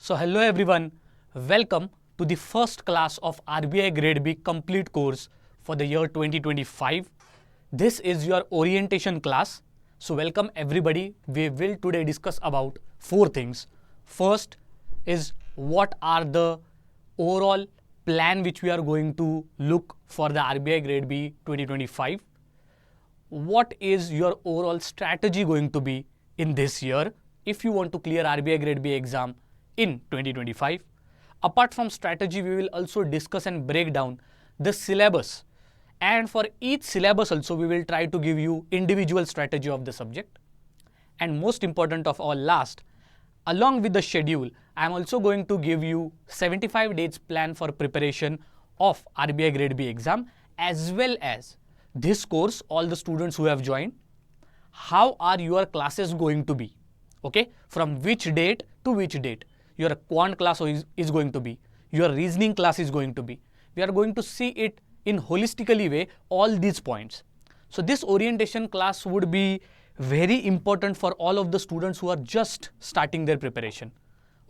So hello everyone, welcome to the first class of RBI Grade B complete course for the year 2025. This is your orientation class. So welcome everybody. We will today discuss about four things. First is what are the overall plan which we are going to look for the RBI Grade B 2025. What is your overall strategy going to be in this year if you want to clear RBI Grade B exam in 2025. Apart from strategy, we will also discuss and break down the syllabus, and for each syllabus also we will try to give you individual strategy of the subject. And most important of all, last, along with the schedule, I am also going to give you 75 days plan for preparation of RBI Grade B exam, as well as this course, all the students who have joined, how are your classes going to be, okay, from which date to which date your quant class is going to be, your reasoning class is going to be. We are going to see it in holistically way, all these points. So this orientation class would be very important for all of the students who are just starting their preparation,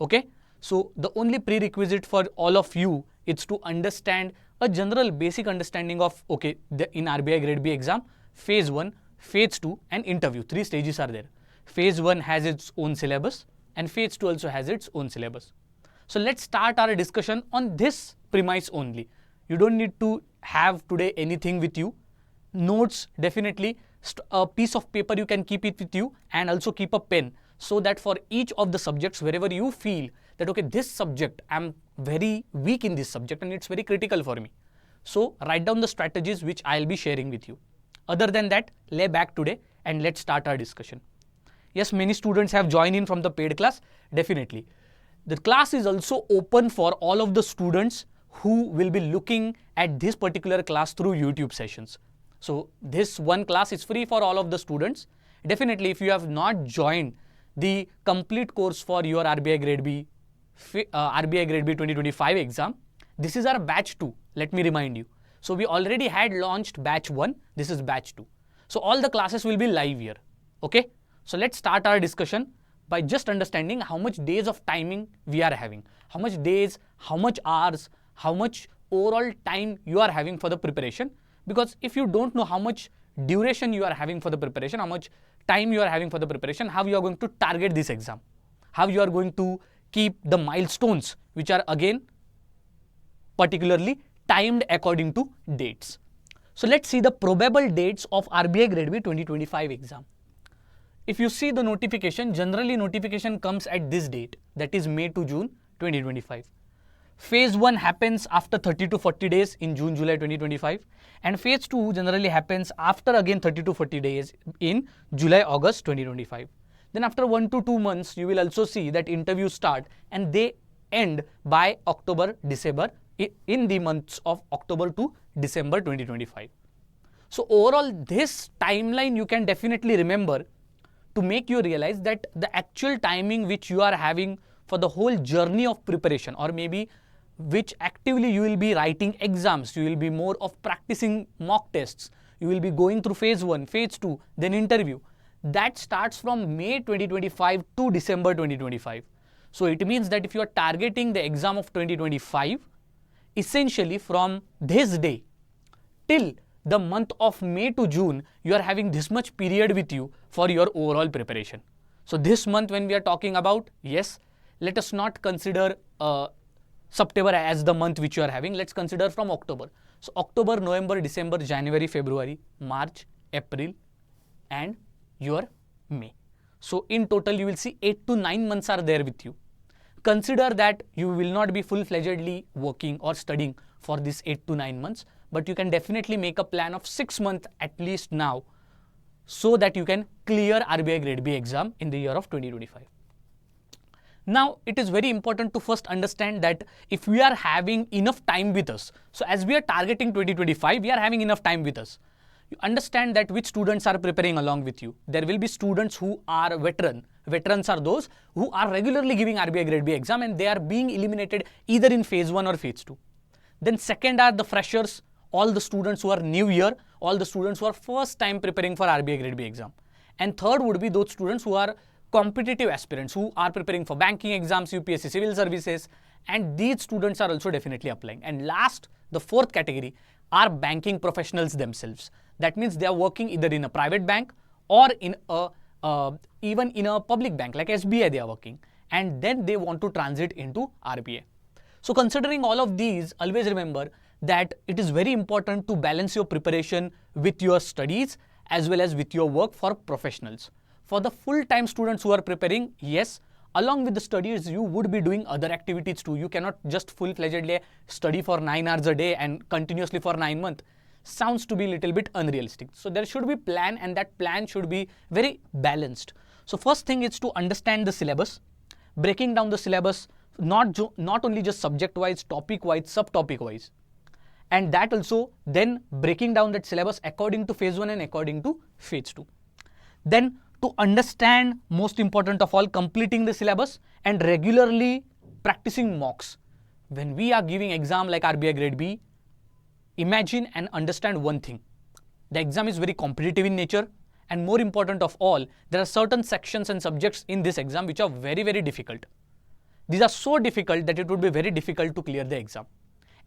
okay. So the only prerequisite for all of you is to understand a general basic understanding of, okay, in RBI Grade B exam, phase 1, phase 2 and interview. 3 stages are there. Phase 1 has its own syllabus and phase 2 also has its own syllabus. So let's start our discussion on this premise only. You don't need to have today anything with you. Notes, definitely, a piece of paper you can keep it with you, and also keep a pen, so that for each of the subjects, wherever you feel that, okay, this subject, I'm very weak in this subject and it's very critical for me. So write down the strategies which I'll be sharing with you. Other than that, lay back today and let's start our discussion. Yes, many students have joined in from the paid class. Definitely. The class is also open for all of the students who will be looking at this particular class through YouTube sessions. So this one class is free for all of the students. Definitely, if you have not joined the complete course for your RBI Grade B 2025 exam, this is our batch 2. Let me remind you. So we already had launched batch 1. This is batch 2. So all the classes will be live here. Okay. So let's start our discussion by just understanding how much days of timing we are having. How much days, how much hours, how much overall time you are having for the preparation. Because if you don't know how much duration you are having for the preparation, how much time you are having for the preparation, how you are going to target this exam, how you are going to keep the milestones, which are again particularly timed according to dates. So let's see the probable dates of RBI Grade B 2025 exam. If you see the notification, generally notification comes at this date, that is May to June 2025. Phase 1 happens after 30 to 40 days in June, July 2025, and phase 2 generally happens after again 30 to 40 days in July, August 2025. Then after 1 to 2 months, you will also see that interviews start and they end by October, December, in the months of October to December 2025. So overall, this timeline you can definitely remember to make you realize that the actual timing which you are having for the whole journey of preparation, or maybe which actively you will be writing exams, you will be more of practicing mock tests, you will be going through phase 1, phase 2, then interview. That starts from May 2025 to December 2025. So it means that if you are targeting the exam of 2025, essentially from this day till the month of May to June, you are having this much period with you for your overall preparation. So this month when we are talking about, yes, let us not consider September as the month which you are having. Let's consider from October. So October, November, December, January, February, March, April and your May. So in total you will see 8 to 9 months are there with you. Consider that you will not be full-fledgedly working or studying for this 8 to 9 months, but you can definitely make a plan of 6 months at least now, so that you can clear RBI Grade B exam in the year of 2025. Now, it is very important to first understand that if we are having enough time with us, so as we are targeting 2025, we are having enough time with us. You understand that which students are preparing along with you. There will be students who are veteran. Veterans are those who are regularly giving RBI Grade B exam and they are being eliminated either in phase 1 or phase 2. Then second are the freshers, all the students who are new year, all the students who are first time preparing for RBI Grade B exam. And third would be those students who are competitive aspirants who are preparing for banking exams, UPSC civil services, and these students are also definitely applying. And last, the fourth category are banking professionals themselves. That means they are working either in a private bank or in a even in a public bank like SBI they are working, and then they want to transit into RBI. So considering all of these, always remember that it is very important to balance your preparation with your studies as well as with your work for professionals. For the full-time students who are preparing, yes, along with the studies, you would be doing other activities too. You cannot just full-fledgedly study for 9 hours a day and continuously for 9 months. Sounds to be a little bit unrealistic. So there should be plan, and that plan should be very balanced. So first thing is to understand the syllabus, breaking down the syllabus, not only just subject-wise, topic-wise, subtopic-wise. And that also then breaking down that syllabus according to phase 1 and according to phase 2. Then to understand, most important of all, completing the syllabus and regularly practicing mocks. When we are giving exam like RBI Grade B, imagine and understand one thing. The exam is very competitive in nature, and more important of all, there are certain sections and subjects in this exam which are very, very difficult. These are so difficult that it would be very difficult to clear the exam.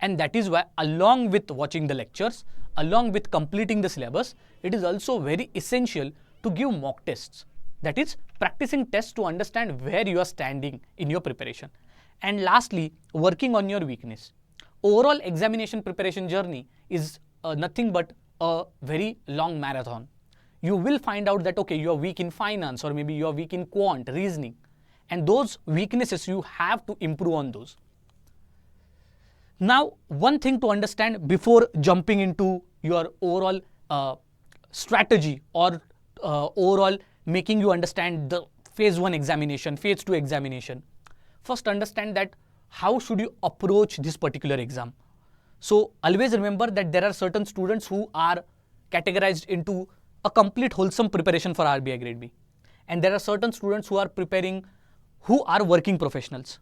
And that is why, along with watching the lectures, along with completing the syllabus, it is also very essential to give mock tests. That is, practicing tests to understand where you are standing in your preparation. And lastly, working on your weakness. Overall examination preparation journey is nothing but a very long marathon. You will find out that, okay, you are weak in finance, or maybe you are weak in quant, reasoning. And those weaknesses, you have to improve on those. Now, one thing to understand before jumping into your overall strategy or overall making you understand the phase 1 examination, phase 2 examination. First, understand that how should you approach this particular exam. So always remember that there are certain students who are categorized into a complete wholesome preparation for RBI Grade B. And there are certain students who are preparing, who are working professionals.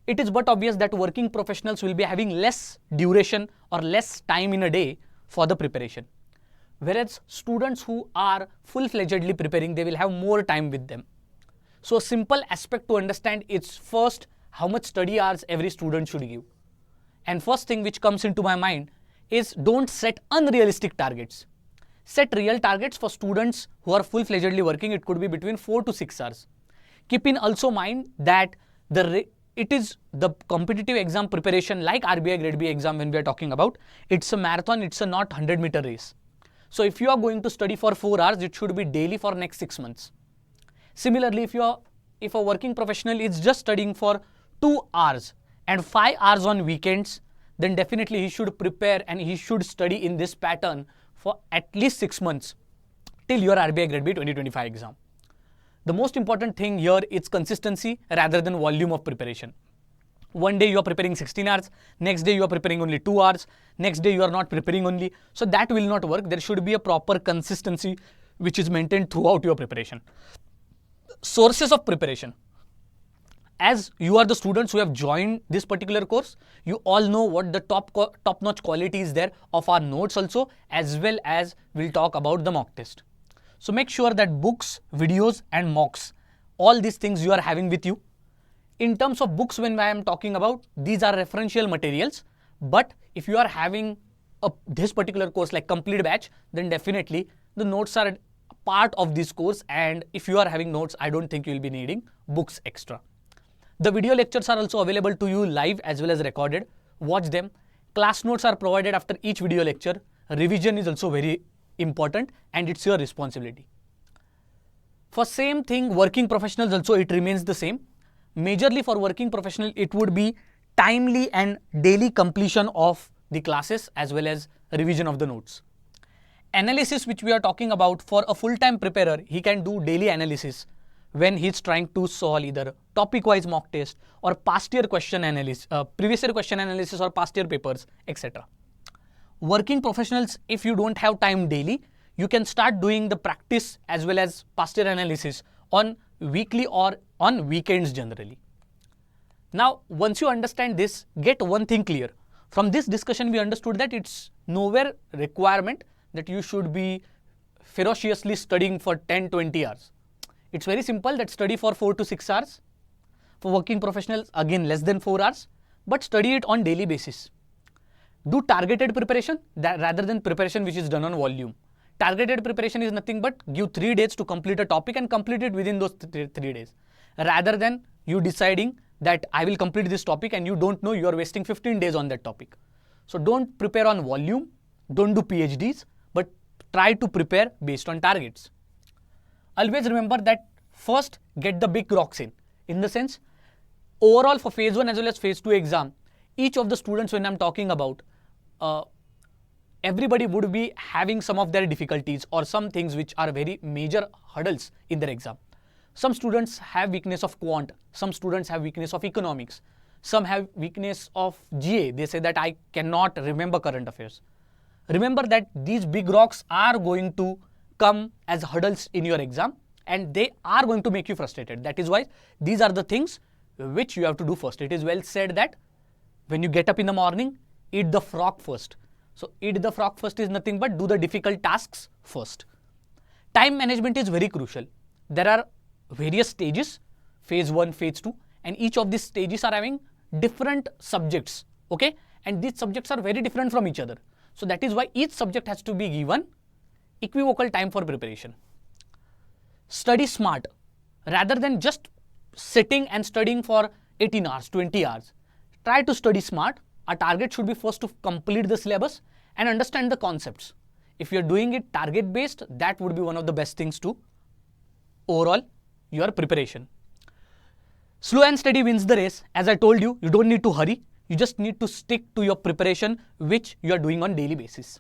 It is but obvious that working professionals will be having less duration or less time in a day for the preparation. Whereas students who are full-fledgedly preparing, they will have more time with them. So a simple aspect to understand is first, how much study hours every student should give. And first thing which comes into my mind is, don't set unrealistic targets. Set real targets for students who are full-fledgedly working. It could be between 4 to 6 hours. Keep in also mind that it is the competitive exam preparation like RBI Grade B exam when we are talking about. It's a marathon, it's a not 100-meter race. So if you are going to study for 4 hours, it should be daily for next 6 months. Similarly, if a working professional is just studying for 2 hours and 5 hours on weekends, then definitely he should prepare and he should study in this pattern for at least 6 months till your RBI Grade B 2025 exam. The most important thing here is consistency rather than volume of preparation. One day you are preparing 16 hours, next day you are preparing only 2 hours, next day you are not preparing only. So that will not work. There should be a proper consistency which is maintained throughout your preparation. Sources of preparation. As you are the students who have joined this particular course, you all know what the top-notch quality is there of our notes also, as well as we'll talk about the mock test. So make sure that books, videos and mocks, all these things you are having with you. In terms of books, when I am talking about, these are referential materials. But if you are having this particular course like complete batch, then definitely the notes are part of this course. And if you are having notes, I don't think you will be needing books extra. The video lectures are also available to you live as well as recorded. Watch them. Class notes are provided after each video lecture. Revision is also very important and it's your responsibility. For same thing, working professionals also, it remains the same. Majorly for working professional, it would be timely and daily completion of the classes as well as revision of the notes. Analysis, which we are talking about, for a full-time preparer, he can do daily analysis when he's trying to solve either topic-wise mock test or past year question analysis, previous year question analysis or past year papers, etc. Working professionals, if you don't have time daily, you can start doing the practice as well as past year analysis on weekly or on weekends generally. Now, once you understand this, get one thing clear. From this discussion, we understood that it's nowhere requirement that you should be ferociously studying for 10-20 hours. It's very simple that study for 4 to 6 hours. For working professionals, again less than 4 hours, but study it on daily basis. Do targeted preparation rather than preparation which is done on volume. Targeted preparation is nothing but give 3 days to complete a topic and complete it within those 3 days. Rather than you deciding that I will complete this topic and you don't know, you are wasting 15 days on that topic. So don't prepare on volume, don't do PhDs, but try to prepare based on targets. Always remember that first get the big rocks in the sense, overall for phase 1 as well as phase 2 exam, each of the students when I'm talking about, everybody would be having some of their difficulties or some things which are very major hurdles in their exam. Some students have weakness of quant, some students have weakness of economics, some have weakness of GA. They say that I cannot remember current affairs. Remember that these big rocks are going to come as hurdles in your exam and they are going to make you frustrated. That is why these are the things which you have to do first. It is well said that when you get up in the morning, eat the frog first. So eat the frog first is nothing but do the difficult tasks first. Time management is very crucial. There are various stages, phase 1, phase 2, and each of these stages are having different subjects, okay? And these subjects are very different from each other. So that is why each subject has to be given equivocal time for preparation. Study smart. Rather than just sitting and studying for 18 hours, 20 hours, try to study smart. Our target should be first to complete the syllabus and understand the concepts. If you're doing it target based, that would be one of the best things to overall your preparation. Slow and steady wins the race. As I told you, you don't need to hurry. You just need to stick to your preparation which you are doing on daily basis.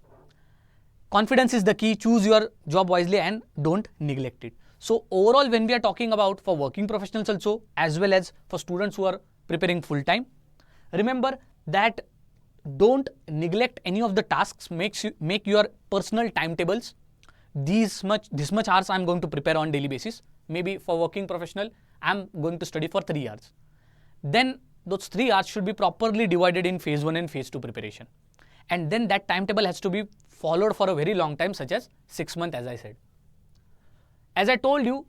Confidence is the key. Choose your job wisely and don't neglect it. So overall, when we are talking about for working professionals also, as well as for students who are preparing full time, remember that don't neglect any of the tasks. Make your personal timetables. This much hours I am going to prepare on daily basis. Maybe for working professional, I am going to study for 3 hours. Then those 3 hours should be properly divided in phase 1 and phase 2 preparation. And then that timetable has to be followed for a very long time, such as 6 months, as I said. As I told you,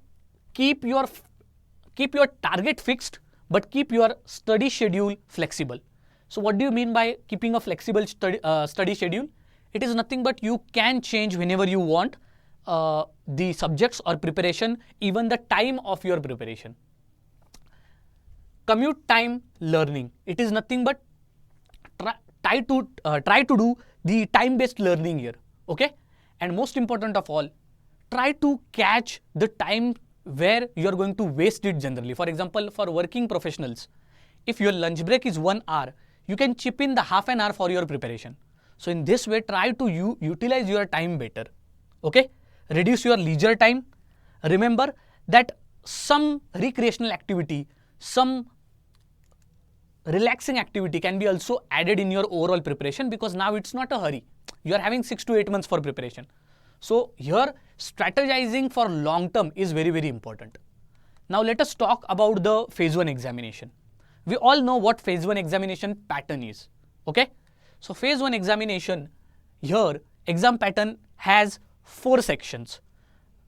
keep your target fixed, but keep your study schedule flexible. So what do you mean by keeping a flexible study schedule? It is nothing but you can change whenever you want the subjects or preparation, even the time of your preparation. Commute time learning. It is nothing but try to do the time-based learning here, okay? And most important of all, try to catch the time where you are going to waste it generally. For example, for working professionals, if your lunch break is 1 hour, you can chip in the half an hour for your preparation. So in this way, try to utilize your time better, okay? Reduce your leisure time. Remember that some recreational activity, some relaxing activity can be also added in your overall preparation, because now it's not a hurry. You are having 6 to 8 months for preparation. So here strategizing for long term is very, very important. Now let us talk about the phase 1 examination. We all know what phase 1 examination pattern is, okay? So phase 1 examination, here exam pattern has 4 sections.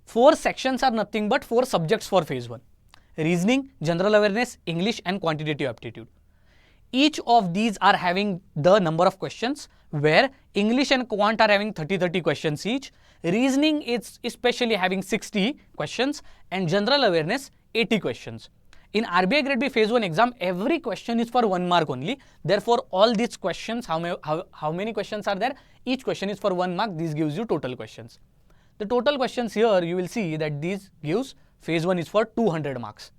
4 sections are nothing but 4 subjects for phase 1. Reasoning, general awareness, English and quantitative aptitude. Each of these are having the number of questions, where English and quant are having 30 questions each. Reasoning is especially having 60 questions and general awareness 80 questions. In RBI Grade B phase 1 exam, every question is for 1 mark only. Therefore, all these questions, how many questions are there? Each question is for 1 mark. This gives you total questions. The total questions here, you will see that these gives phase 1 is for 200 marks.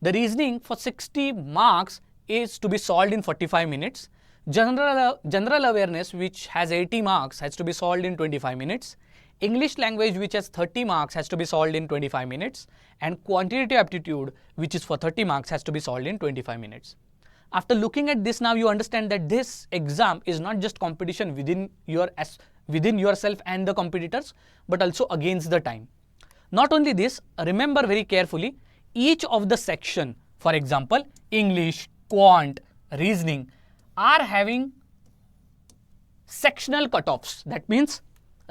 The reasoning for 60 marks is to be solved in 45 minutes. General awareness, which has 80 marks, has to be solved in 25 minutes. English language, which has 30 marks, has to be solved in 25 minutes. And quantitative aptitude, which is for 30 marks, has to be solved in 25 minutes. After looking at this, now you understand that this exam is not just competition within yourself and the competitors, but also against the time. Not only this, remember very carefully, each of the section, for example, English, quant, reasoning, are having sectional cutoffs. That means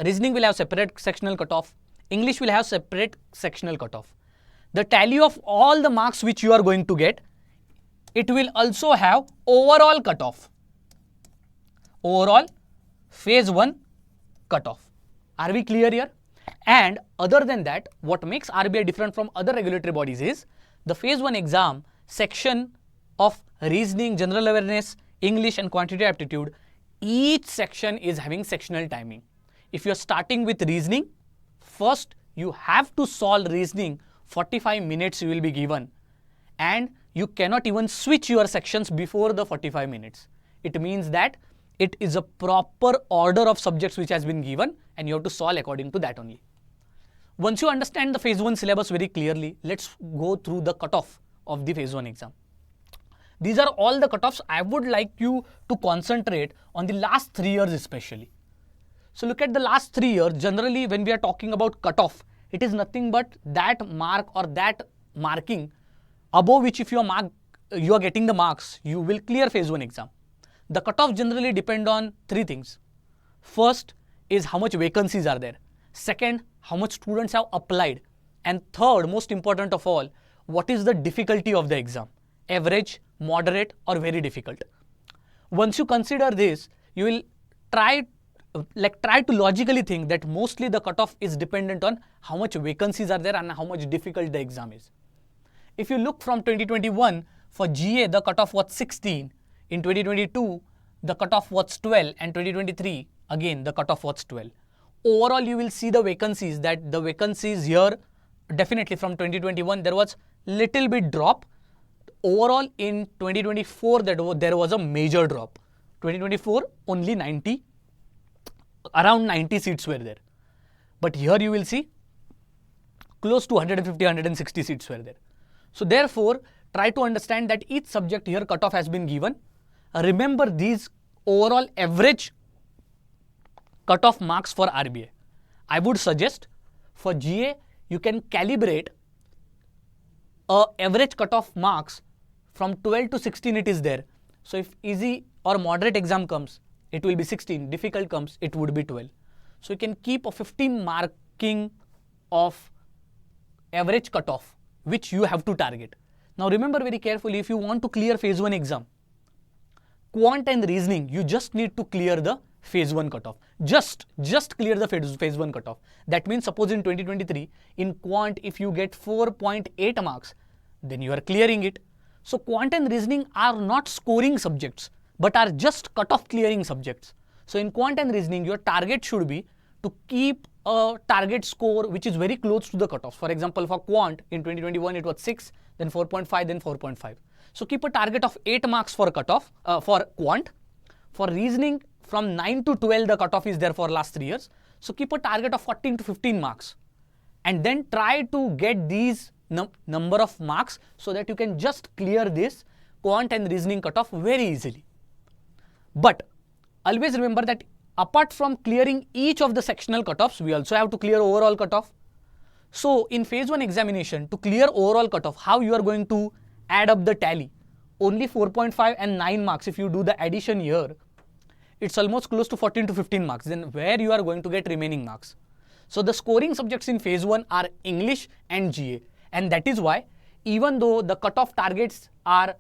reasoning will have separate sectional cutoff, English will have separate sectional cutoff. the tally of all the marks which you are going to get, it will also have overall cutoff. Overall phase 1 cutoff. Are we clear here? And other than that, what makes RBI different from other regulatory bodies is the phase 1 exam section of reasoning, general awareness, English and quantitative aptitude, each section is having sectional timing. If you are starting with reasoning, first you have to solve reasoning, 45 minutes you will be given, and you cannot even switch your sections before the 45 minutes. It means that it is a proper order of subjects which has been given and you have to solve according to that only. Once you understand the phase 1 syllabus very clearly, let's go through the cutoff of the phase 1 exam. These are all the cutoffs. I would like you to concentrate on the last 3 years especially. So look at the last 3 years. Generally, when we are talking about cutoff, it is nothing but that mark or that marking above which if you are getting the marks, you will clear phase 1 exam. The cutoff generally depend on 3 things. First is how much vacancies are there. Second, how much students have applied. And third, most important of all, what is the difficulty of the exam? Average, moderate or very difficult. Once you consider this, you will try to logically think that mostly the cutoff is dependent on how much vacancies are there and how much difficult the exam is. If you look from 2021, for GA the cutoff was 16, in 2022 the cutoff was 12, and 2023 again the cutoff was 12. Overall you will see the vacancies, that the vacancies here definitely from 2021 there was little bit drop. Overall in 2024 there was a major drop. 2024 only 90, around 90 seats were there. But here you will see close to 150, 160 seats were there. So therefore, try to understand that each subject here cutoff has been given. Remember these overall average cutoff marks for RBI. I would suggest for GA, you can calibrate average cutoff marks from 12 to 16 it is there. So if easy or moderate exam comes, it will be 16, difficult comes, it would be 12. So you can keep a 15 marking of average cutoff, which you have to target. Now remember very carefully, if you want to clear phase 1 exam, quant and reasoning, you just need to clear the phase 1 cutoff. Just clear the phase 1 cutoff. That means suppose in 2023, in quant if you get 4.8 marks, then you are clearing it. So quant and reasoning are not scoring subjects, but are just cutoff clearing subjects. So in quant and reasoning, your target should be to keep a target score which is very close to the cutoff. For example, for quant in 2021 it was 6, then 4.5, then 4.5. So keep a target of 8 marks for cutoff for quant. For reasoning from 9 to 12 the cutoff is there for last 3 years. So keep a target of 14 to 15 marks. And then try to get these number of marks so that you can just clear this quant and reasoning cutoff very easily. But always remember that apart from clearing each of the sectional cutoffs, we also have to clear overall cutoff. So in phase 1 examination, to clear overall cutoff, how you are going to add up the tally? Only 4.5 and 9 marks, if you do the addition here, it's almost close to 14 to 15 marks. Then where you are going to get remaining marks? So the scoring subjects in phase 1 are English and GA. And that is why even though the cutoff targets are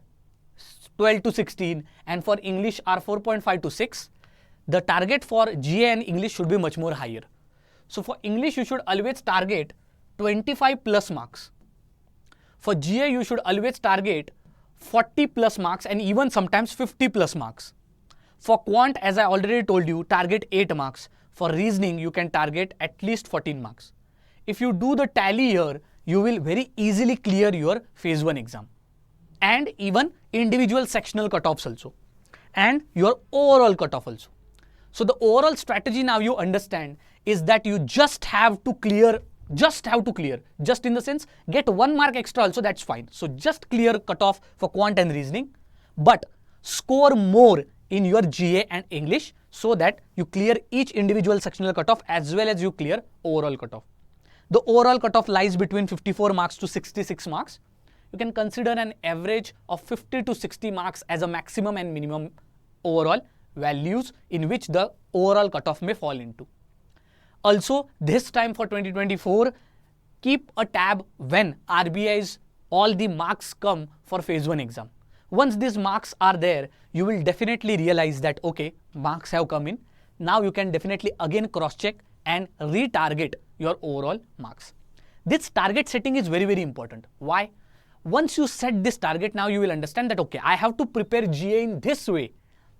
12 to 16 and for English are 4.5 to 6, the target for GA and English should be much more higher. So for English, you should always target 25 plus marks. For GA, you should always target 40 plus marks and even sometimes 50 plus marks. For quant, as I already told you, target 8 marks. For reasoning, you can target at least 14 marks. If you do the tally here, you will very easily clear your phase 1 exam. And even individual sectional cutoffs also. And your overall cutoff also. So the overall strategy now you understand is that you just have to clear, just in the sense, get 1 mark extra also, that's fine. So just clear cutoff for quant and reasoning, but score more in your GA and English so that you clear each individual sectional cutoff as well as you clear overall cutoff. The overall cutoff lies between 54 marks to 66 marks. You can consider an average of 50 to 60 marks as a maximum and minimum overall values in which the overall cutoff may fall into. Also, this time for 2024, keep a tab when RBI's all the marks come for phase 1 exam. Once these marks are there, you will definitely realize that okay, marks have come in. Now you can definitely again cross check and retarget your overall marks. This target setting is very, very important. Why? Once you set this target, now you will understand that okay, I have to prepare GA in this way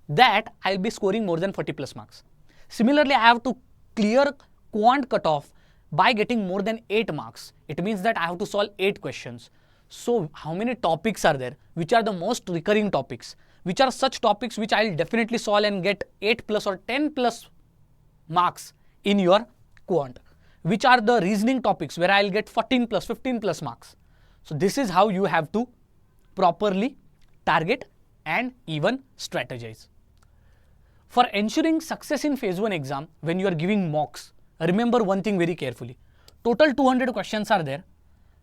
that I'll be scoring more than 40 plus marks. Similarly, I have to clear quant cutoff by getting more than 8 marks. It means that I have to solve 8 questions. So how many topics are there? Which are the most recurring topics? Which are such topics which I'll definitely solve and get 8 plus or 10 plus marks in your quant? Which are the reasoning topics where I'll get 14 plus, 15 plus marks? So this is how you have to properly target and even strategize. For ensuring success in phase 1 exam, when you are giving mocks, remember one thing very carefully. Total 200 questions are there.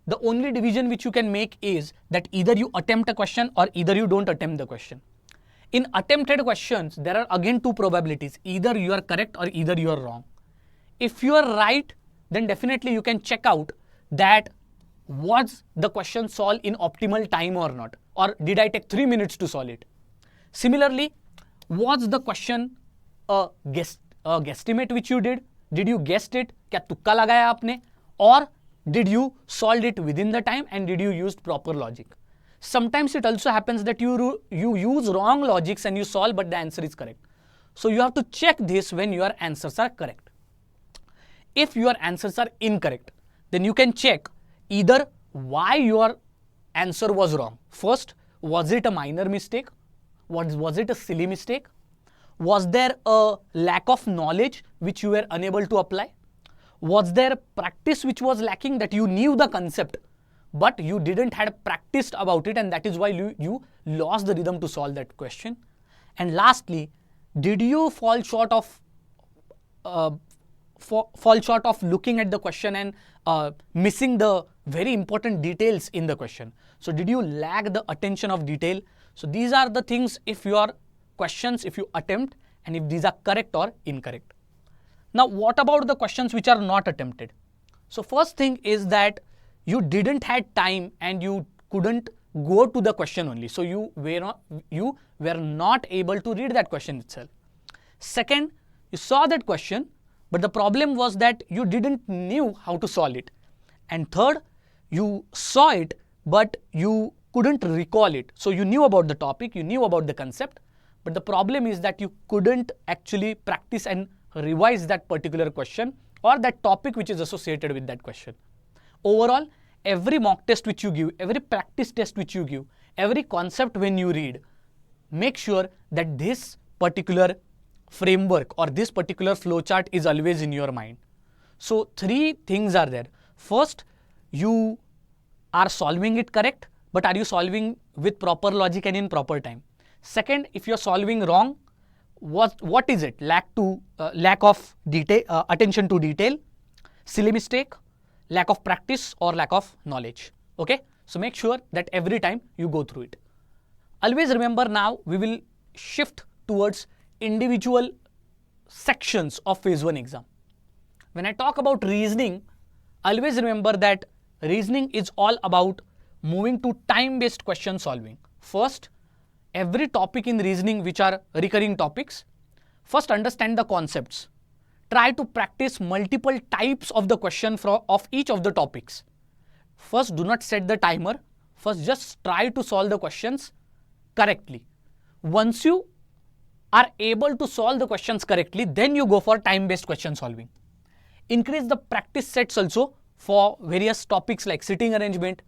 The only division which you can make is that either you attempt a question or either you don't attempt the question. In attempted questions, there are again 2 probabilities. Either you are correct or either you are wrong. If you are right, then definitely you can check out that was the question solved in optimal time or not, or did I take 3 minutes to solve it? Similarly, was the question a guesstimate which you did? Did you guessed it? क्या तुक्का लगाया आपने? Or did you solve it within the time and did you use proper logic? Sometimes it also happens that you use wrong logics and you solve but the answer is correct. So you have to check this when your answers are correct. If your answers are incorrect, then you can check either why your answer was wrong. First, was it a minor mistake? Was it a silly mistake? Was there a lack of knowledge which you were unable to apply? Was there practice which was lacking, that you knew the concept but you didn't had practiced about it and that is why you lost the rhythm to solve that question? And lastly, did you fall short of looking at the question and missing the very important details in the question? So did you lack the attention of detail? So these are the things if your questions, if you attempt and if these are correct or incorrect. Now what about the questions which are not attempted? So first thing is that you didn't had time and you couldn't go to the question only. So you were not able to read that question itself. Second, you saw that question, but the problem was that you didn't knew how to solve it. And third, you saw it, but you couldn't recall it. So you knew about the topic, you knew about the concept, but the problem is that you couldn't actually practice and revise that particular question or that topic which is associated with that question. Overall, every mock test which you give, every practice test which you give, every concept when you read, make sure that this particular framework or this particular flowchart is always in your mind. So 3 things are there. First, you are solving it correct, but are you solving with proper logic and in proper time? Second, if you're solving wrong, what is it? Lack of detail, attention to detail, silly mistake, lack of practice or lack of knowledge. Okay, so make sure that every time you go through it. Always remember, now we will shift towards individual sections of phase 1 exam. When I talk about reasoning, always remember that reasoning is all about moving to time-based question solving. First, every topic in reasoning which are recurring topics, first understand the concepts. Try to practice multiple types of the question of each of the topics. First, do not set the timer. First, just try to solve the questions correctly. Once you are able to solve the questions correctly, then you go for time-based question solving. Increase the practice sets also for various topics like sitting arrangement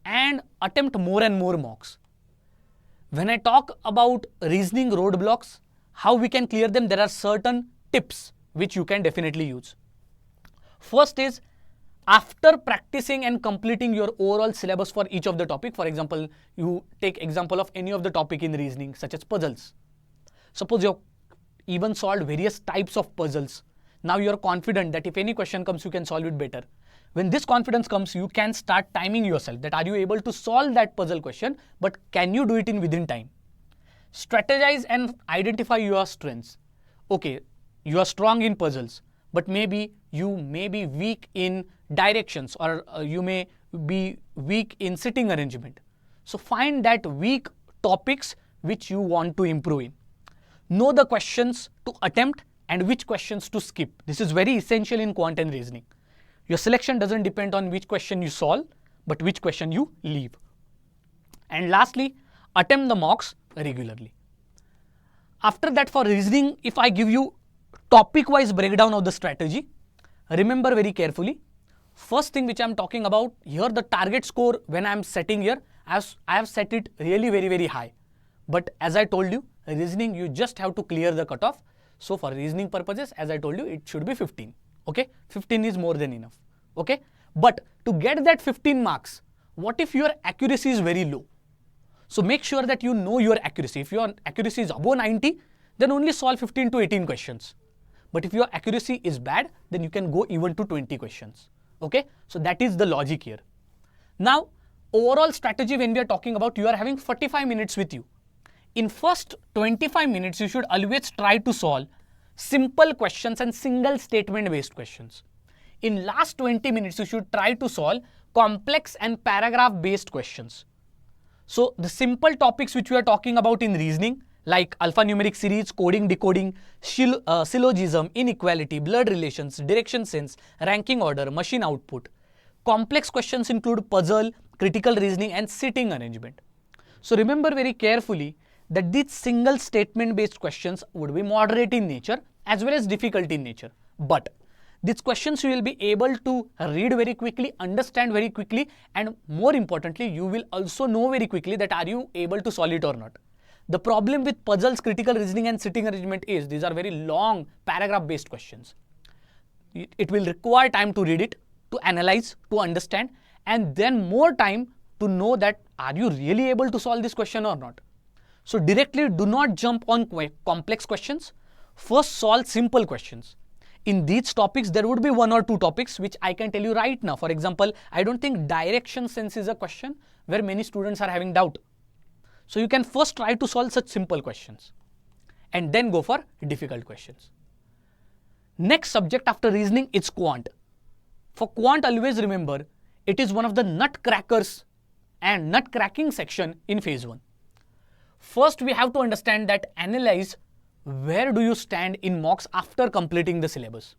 and attempt more and more mocks. When I talk about reasoning roadblocks, how we can clear them, there are certain tips which you can definitely use. First is, after practicing and completing your overall syllabus for each of the topic, for example, you take example of any of the topic in reasoning such as puzzles. Suppose you have even solved various types of puzzles. Now you are confident that if any question comes, you can solve it better. When this confidence comes, you can start timing yourself, that are you able to solve that puzzle question, but can you do it in within time? Strategize and identify your strengths. Okay, you are strong in puzzles, but maybe you may be weak in directions, or you may be weak in sitting arrangement. So find that weak topics which you want to improve in. Know the questions to attempt and which questions to skip. This is very essential in quant and reasoning. Your selection doesn't depend on which question you solve, but which question you leave. And lastly, attempt the mocks regularly. After that, for reasoning, if I give you topic-wise breakdown of the strategy, remember very carefully. First thing which I am talking about here, the target score when I am setting here, I have set it really very high. But as I told you, reasoning, you just have to clear the cutoff. So for reasoning purposes, as I told you, it should be 15. Okay, 15 is more than enough. Okay, but to get that 15 marks, what if your accuracy is very low? So make sure that you know your accuracy. If your accuracy is above 90, then only solve 15 to 18 questions. But if your accuracy is bad, then you can go even to 20 questions. Okay, so that is the logic here. Now, overall strategy, when we are talking about, you are having 45 minutes with you. In first 25 minutes, you should always try to solve simple questions and single statement based questions. In last 20 minutes, you should try to solve complex and paragraph based questions. So the simple topics which we are talking about in reasoning, like alphanumeric series, coding, decoding, syllogism, inequality, blood relations, direction sense, ranking order, machine output. Complex questions include puzzle, critical reasoning and sitting arrangement. So remember very carefully that these single statement based questions would be moderate in nature as well as difficult in nature. But these questions you will be able to read very quickly, understand very quickly, and more importantly, you will also know very quickly that are you able to solve it or not. The problem with puzzles, critical reasoning and sitting arrangement is these are very long paragraph based questions. It will require time to read it, to analyze, to understand, and then more time to know that are you really able to solve this question or not. So directly do not jump on complex questions. First solve simple questions. In these topics, there would be one or two topics which I can tell you right now. For example, I don't think direction sense is a question where many students are having doubt. So you can first try to solve such simple questions and then go for difficult questions. Next subject after reasoning is quant. For quant, always remember, it is one of the nutcrackers and nut cracking section in phase 1. First, we have to understand that analyze where do you stand in mocks after completing the syllabus.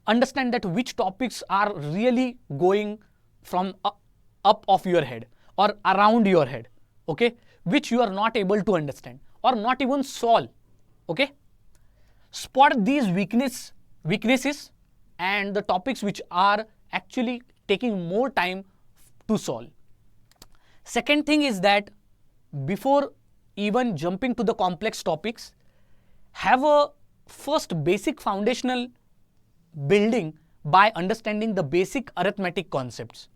Understand that which topics are really going from up of your head or around your head, okay, which you are not able to understand or not even solve, okay. Spot these weaknesses and the topics which are actually taking more time to solve. Second thing is that before even jumping to the complex topics, have a first basic foundational building by understanding the basic arithmetic concepts.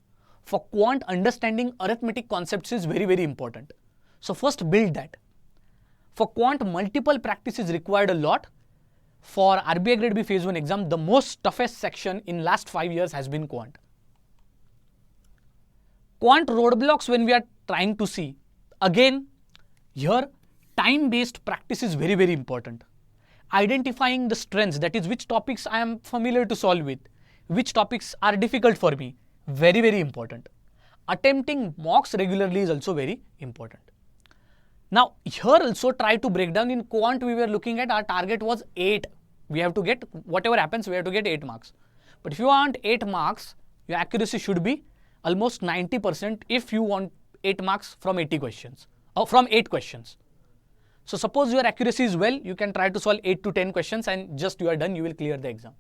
For quant, understanding arithmetic concepts is very important. So first build that. For quant, multiple practice is required a lot. For RBI Grade B phase 1 exam, the most toughest section in last 5 years has been quant. Quant roadblocks when we are trying to see, again, here time-based practice is very important. Identifying the strengths, that is which topics I am familiar to solve with, which topics are difficult for me, very important. Attempting mocks regularly is also very important. Now here also try to break down. In quant we were looking at our target was 8. We have to get, whatever happens, we have to get 8 marks. But if you want 8 marks, your accuracy should be almost 90% if you want 8 marks from 80 questions. From 8 questions. So suppose your accuracy is well, you can try to solve 8 to 10 questions and just you are done, you will clear the exam.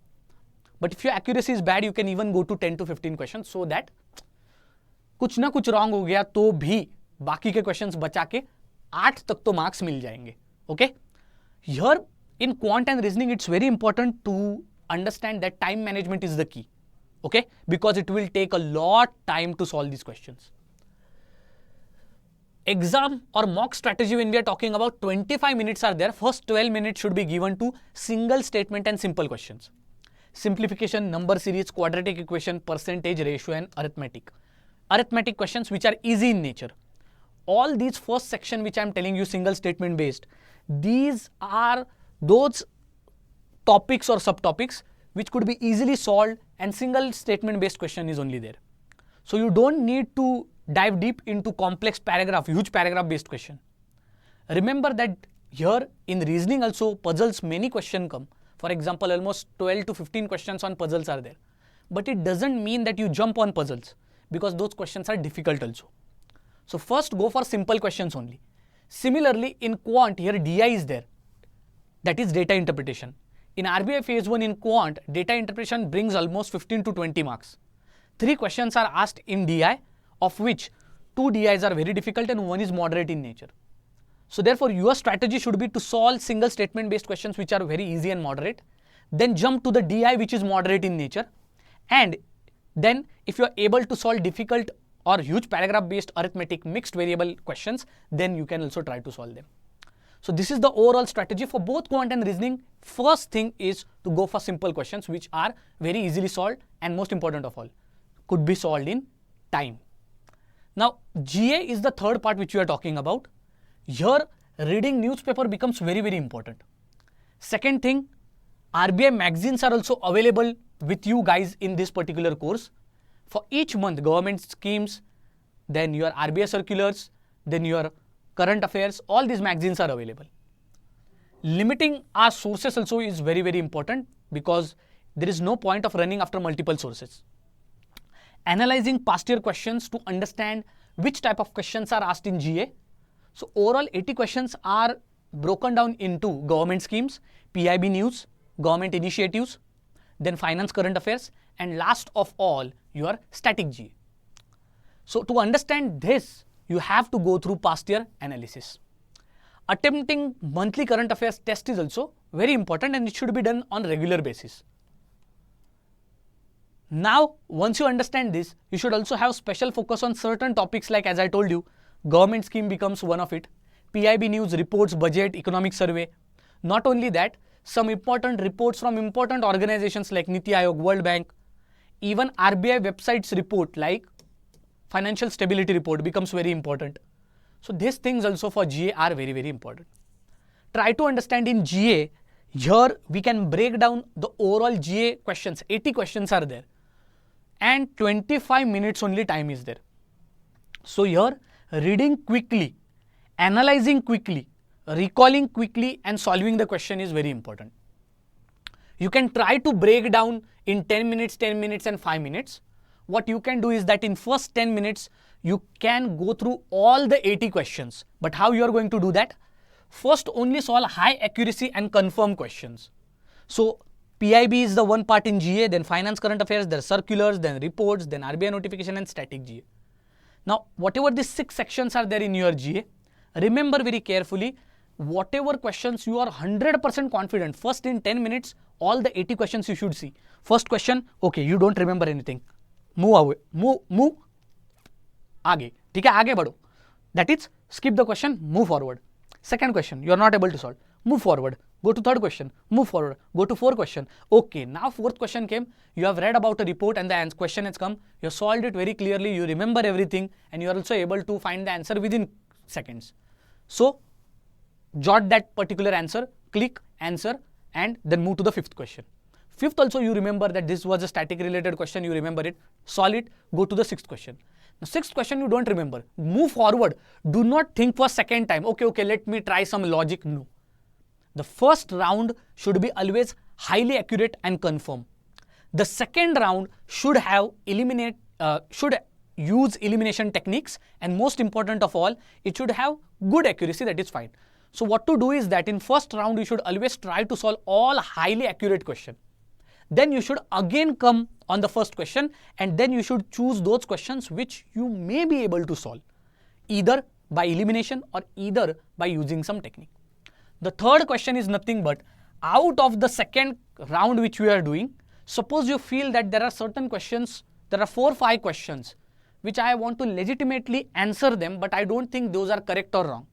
But if your accuracy is bad, you can even go to 10 to 15 questions so that कुछ ना कुछ wrong हो गया तो भी बाकी के questions बचा के 8 तक तो marks मिल जाएंगे. Okay? Here in quant and reasoning, it's very important to understand that time management is the key. Okay? Because it will take a lot time to solve these questions. Exam or mock strategy, when we are talking about 25 minutes are there, first 12 minutes should be given to single statement and simple questions. Simplification, number series, quadratic equation, percentage, ratio and arithmetic. Arithmetic questions which are easy in nature. All these first section which I am telling you single statement based, these are those topics or subtopics which could be easily solved, and single statement based question is only there. So you don't need to dive deep into complex paragraph, huge paragraph based question. Remember that here in reasoning also puzzles many questions come. For example, almost 12 to 15 questions on puzzles are there. But it doesn't mean that you jump on puzzles, because those questions are difficult also. So first go for simple questions only. Similarly, in quant, here DI is there. That is data interpretation. In RBI phase 1 in quant, data interpretation brings almost 15 to 20 marks. 3 questions are asked in DI, of which 2 DIs are very difficult and 1 is moderate in nature. So therefore, your strategy should be to solve single statement based questions which are very easy and moderate. Then jump to the DI which is moderate in nature. And then if you are able to solve difficult or huge paragraph based arithmetic mixed variable questions, then you can also try to solve them. So this is the overall strategy for both quant and reasoning. First thing is to go for simple questions which are very easily solved, and most important of all, could be solved in time. Now GA is the third part which we are talking about. Here reading newspaper becomes very, very important. Second thing, RBI magazines are also available with you guys in this particular course. For each month, government schemes, then your RBI circulars, then your current affairs, all these magazines are available. Limiting our sources also is very, very important, because there is no point of running after multiple sources. Analyzing past year questions to understand which type of questions are asked in GA. So overall 80 questions are broken down into government schemes, PIB news, government initiatives, then finance current affairs, and last of all your static GA. So to understand this, you have to go through past year analysis. Attempting monthly current affairs test is also very important, and it should be done on regular basis. Now, once you understand this, you should also have special focus on certain topics, like as I told you, government scheme becomes one of it, PIB news, reports, budget, economic survey. Not only that, some important reports from important organizations like Niti Aayog, World Bank, even RBI websites report like financial stability report becomes very important. So these things also for GA are very, very important. Try to understand in GA, here we can break down the overall GA questions. 80 questions are there, and 25 minutes only time is there. So here reading quickly, analyzing quickly, recalling quickly, and solving the question is very important. You can try to break down in 10 minutes, 10 minutes and 5 minutes. What you can do is that in first 10 minutes, you can go through all the 80 questions. But how you are going to do that? First, only solve high accuracy and confirm questions. So PIB is the one part in GA, then finance current affairs, there are circulars, then reports, then RBI notification and static GA. Now, whatever these 6 sections are there in your GA, remember very carefully, whatever questions you are 100% confident, first in 10 minutes, all the 80 questions you should see. First question, okay, you don't remember anything. Move away, move, आगे, ठीक है, आगे बढ़ो. That is, skip the question, move forward. Second question, you are not able to solve. Move forward. Go to third question. Move forward. Go to fourth question. Okay, now fourth question came. You have read about a report and the question has come. You have solved it very clearly. You remember everything, and you are also able to find the answer within seconds. So jot that particular answer, click answer, and then move to the fifth question. Fifth also you remember that this was a static related question. You remember it. Solve it. Go to the sixth question. Now, sixth question you don't remember. Move forward. Do not think for second time. Okay, let me try some logic. No. The first round should be always highly accurate and confirm. The second round should have should use elimination techniques, and most important of all, it should have good accuracy. That is fine. So what to do is that in first round you should always try to solve all highly accurate question. Then you should again come on the first question, and then you should choose those questions which you may be able to solve, either by elimination or either by using some technique. The third question is nothing but, out of the second round which we are doing, suppose you feel that there are certain questions, there are 4 or 5 questions which I want to legitimately answer them, but I don't think those are correct or wrong.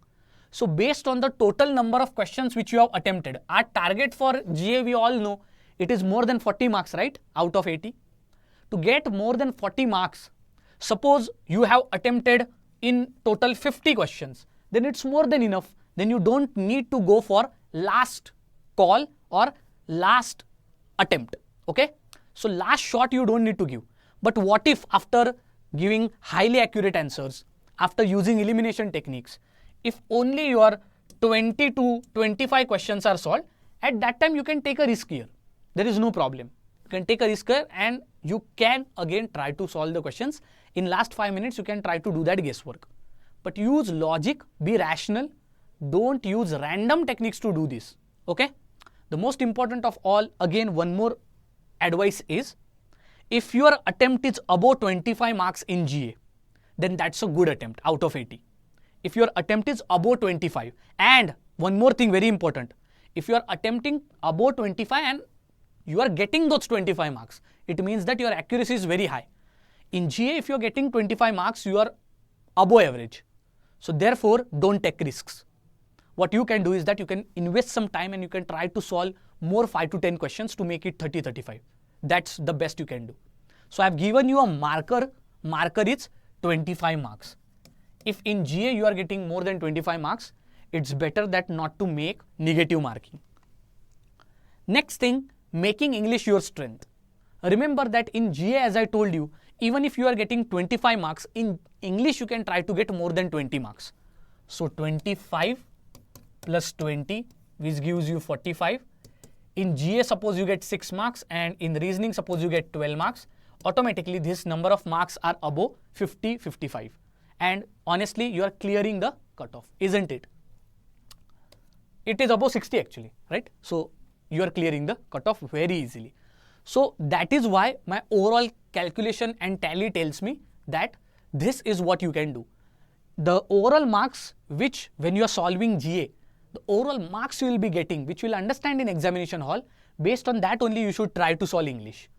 So based on the total number of questions which you have attempted, our target for GA we all know, it is more than 40 marks, right? Out of 80. To get more than 40 marks, suppose you have attempted in total 50 questions, then it's more than enough. Then you don't need to go for last call or last attempt. Okay, so last shot you don't need to give. But what if after giving highly accurate answers, after using elimination techniques, if only your 20 to 25 questions are solved, at that time you can take a risk here. There is no problem. You can take a risk here and you can again try to solve the questions. In last 5 minutes you can try to do that guesswork. But use logic, be rational, don't use random techniques to do this. Okay? The most important of all, again one more advice is, if your attempt is above 25 marks in GA, then that's a good attempt out of 80. If your attempt is above 25, and one more thing very important, if you are attempting above 25 and you are getting those 25 marks, it means that your accuracy is very high. In GA, if you are getting 25 marks, you are above average. So therefore, don't take risks. What you can do is that you can invest some time and you can try to solve more 5 to 10 questions to make it 30-35. That's the best you can do. So I've given you a marker is 25 marks. If in GA you are getting more than 25 marks, it's better that not to make negative marking. Next thing, making English your strength. Remember that in GA, as I told you, even if you are getting 25 marks, in English you can try to get more than 20 marks. So 25 plus 20, which gives you 45. In GA, suppose you get 6 marks, and in reasoning, suppose you get 12 marks. Automatically, this number of marks are above 50, 55. And honestly, you are clearing the cutoff, isn't it? It is above 60 actually, right? So you are clearing the cutoff very easily. So that is why my overall calculation and tally tells me that this is what you can do. The overall marks which, when you are solving GA, the overall marks you will be getting, which you will understand in examination hall, based on that only you should try to solve English.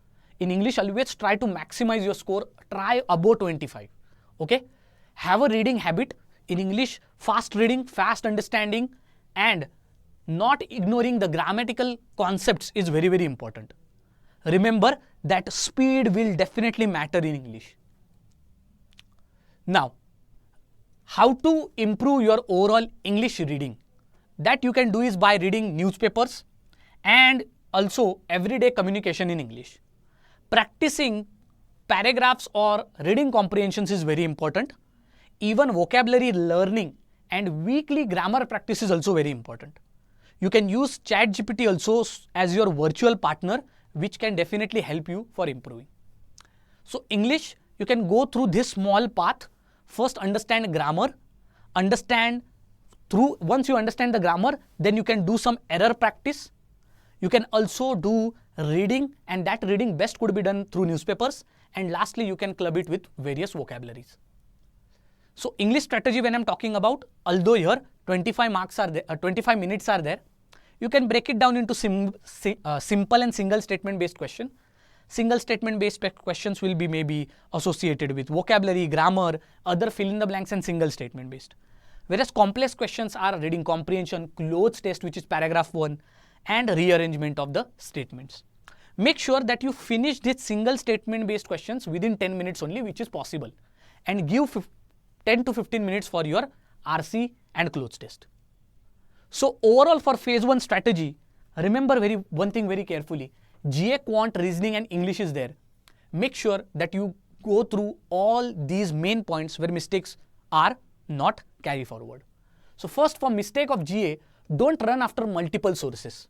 In English, always try to maximize your score, try above 25. Okay? Have a reading habit. In English, fast reading, fast understanding, and not ignoring the grammatical concepts is very, very important. Remember that speed will definitely matter in English. Now, how to improve your overall English reading? That you can do is by reading newspapers and also everyday communication in English. Practicing paragraphs or reading comprehensions is very important. Even vocabulary learning and weekly grammar practice is also very important. You can use ChatGPT also as your virtual partner, which can definitely help you for improving. So English, you can go through this small path. First, understand grammar. Once you understand the grammar, then you can do some error practice. You can also do reading, and that reading best could be done through newspapers. And lastly, you can club it with various vocabularies. So English strategy, when I'm talking about, although here 25 marks are there, 25 minutes are there, you can break it down into simple and single statement based question. Single statement based questions will be maybe associated with vocabulary, grammar, other fill in the blanks, and single statement based. Whereas complex questions are reading comprehension, clothes test, which is paragraph 1, and rearrangement of the statements. Make sure that you finish these single statement based questions within 10 minutes only, which is possible, and give 10 to 15 minutes for your RC and clothes test. So overall for phase 1 strategy, remember one thing very carefully. GA, Quant, Reasoning and English is there. Make sure that you go through all these main points where mistakes are not carry forward. So first, for mistake of GA, don't run after multiple sources.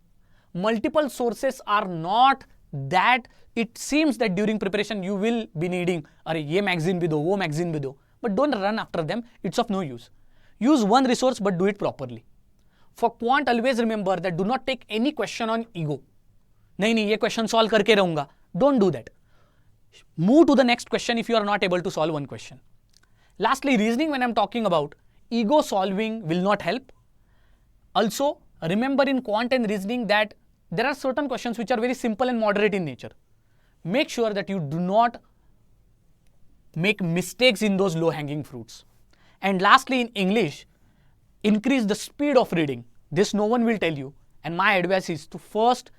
Multiple sources are not that it seems that during preparation you will be needing, ye magazine bhi do, wo magazine bhi do, but don't run after them. It's of no use. Use one resource but do it properly. For Quant, always remember that do not take any question on ego. Nahi, ye question solve karke rahunga. Don't do that. Move to the next question if you are not able to solve one question. Lastly, reasoning, when I'm talking about, ego solving will not help. Also, remember in Quant and Reasoning that there are certain questions which are very simple and moderate in nature. Make sure that you do not make mistakes in those low-hanging fruits. And lastly, in English, increase the speed of reading. This no one will tell you. And my advice is to first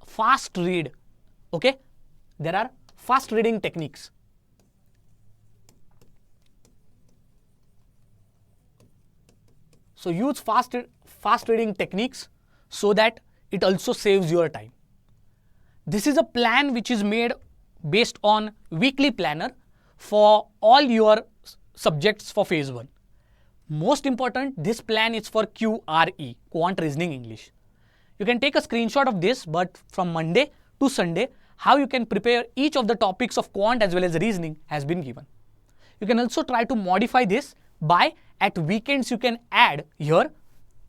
fast read. Okay? There are fast reading techniques. So use fast reading techniques so that it also saves your time. This is a plan which is made based on weekly planner for all your subjects for phase 1. Most important, this plan is for QRE, Quant Reasoning English. You can take a screenshot of this, but from Monday to Sunday, how you can prepare each of the topics of quant as well as reasoning has been given. You can also try to modify this by at weekends you can add here,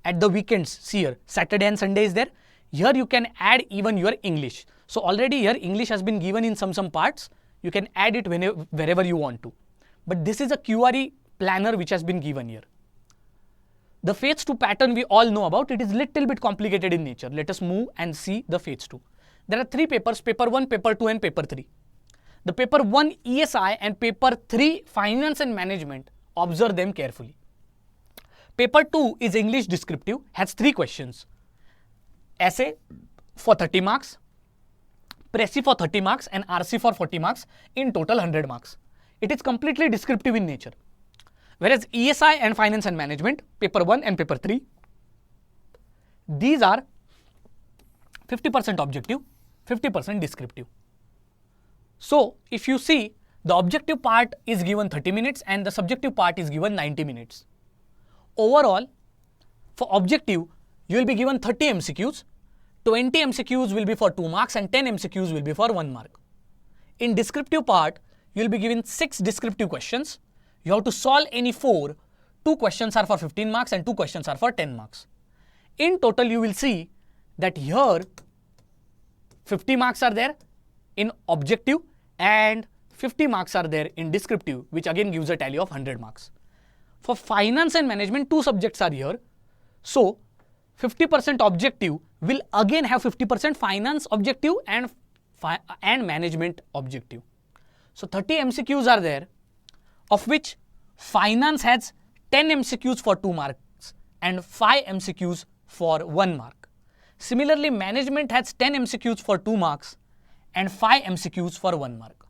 at the weekends, see here, Saturday and Sunday is there. Here you can add even your English. So already here English has been given in some parts. You can add it wherever you want to. But this is a QRE planner which has been given here. The phase 2 pattern we all know about. It is little bit complicated in nature. Let us move and see the phase 2. There are 3 papers, paper 1, paper 2 and paper 3. The paper 1 ESI and paper 3 finance and management, observe them carefully. Paper 2 is English descriptive, has 3 questions. Essay for 30 marks, Presi for 30 marks and RC for 40 marks, in total 100 marks. It is completely descriptive in nature. Whereas ESI and finance and management, paper 1 and paper 3, these are 50% objective, 50% descriptive. So if you see, the objective part is given 30 minutes and the subjective part is given 90 minutes. Overall, for objective, you will be given 30 MCQs, 20 MCQs will be for 2 marks and 10 MCQs will be for 1 mark. In descriptive part, you will be given 6 descriptive questions. You have to solve any 4. 2 questions are for 15 marks and 2 questions are for 10 marks. In total, you will see that here 50 marks are there in objective and 50 marks are there in descriptive, which again gives a tally of 100 marks. For finance and management, 2 subjects are here. So 50% objective will again have 50% finance objective and management objective. So 30 MCQs are there, of which finance has 10 MCQs for 2 marks and 5 MCQs for 1 mark. Similarly, management has 10 MCQs for 2 marks and 5 MCQs for 1 mark.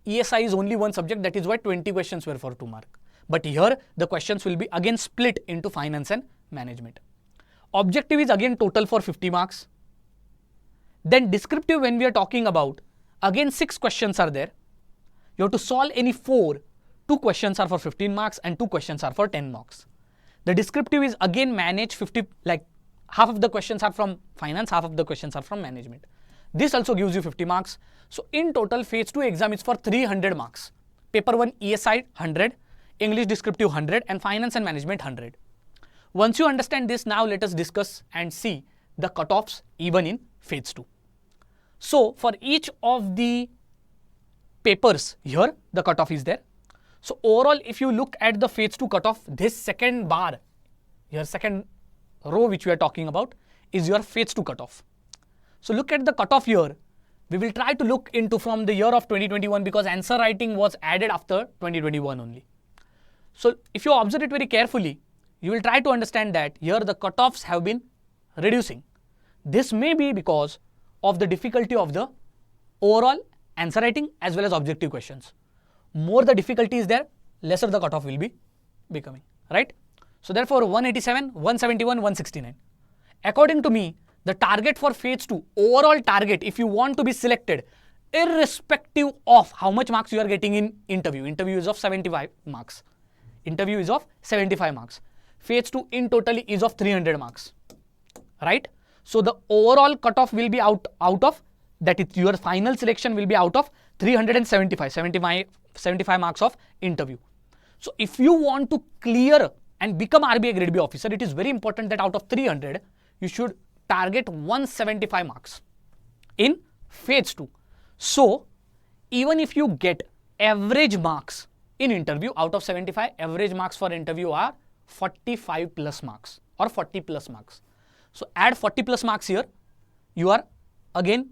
ESI is only one subject, that is why 20 questions were for 2 marks. But here the questions will be again split into finance and management. Objective is again total for 50 marks. Then descriptive, when we are talking about, again 6 questions are there. You have to solve any 4. 2 questions are for 15 marks and 2 questions are for 10 marks. The descriptive is again managed 50, like half of the questions are from finance, half of the questions are from management. This also gives you 50 marks. So in total, phase 2 exam is for 300 marks. Paper 1 ESI 100, English descriptive 100 and finance and management 100. Once you understand this, now let us discuss and see the cutoffs even in phase 2. So for each of the papers here, the cutoff is there. So overall, if you look at the phase 2 cutoff, this second bar, your second row which we are talking about is your phase 2 cutoff. So look at the cutoff here. We will try to look into from the year of 2021 because answer writing was added after 2021 only. So if you observe it very carefully, you will try to understand that here the cutoffs have been reducing. This may be because of the difficulty of the overall answer writing as well as objective questions. More the difficulty is there, lesser the cutoff will be becoming, right? So therefore 187, 171, 169. According to me, the target for phase 2, overall target, if you want to be selected, irrespective of how much marks you are getting in interview is of 75 marks. Interview is of 75 marks. Phase 2 in total is of 300 marks, right? So the overall cutoff will be out of, that is your final selection will be out of 375 marks of interview. So if you want to clear and become RBI Grade B officer, it is very important that out of 300, you should target 175 marks in phase 2. So even if you get average marks in interview out of 75, average marks for interview are 45 plus marks or 40 plus marks. So add 40 plus marks here, you are again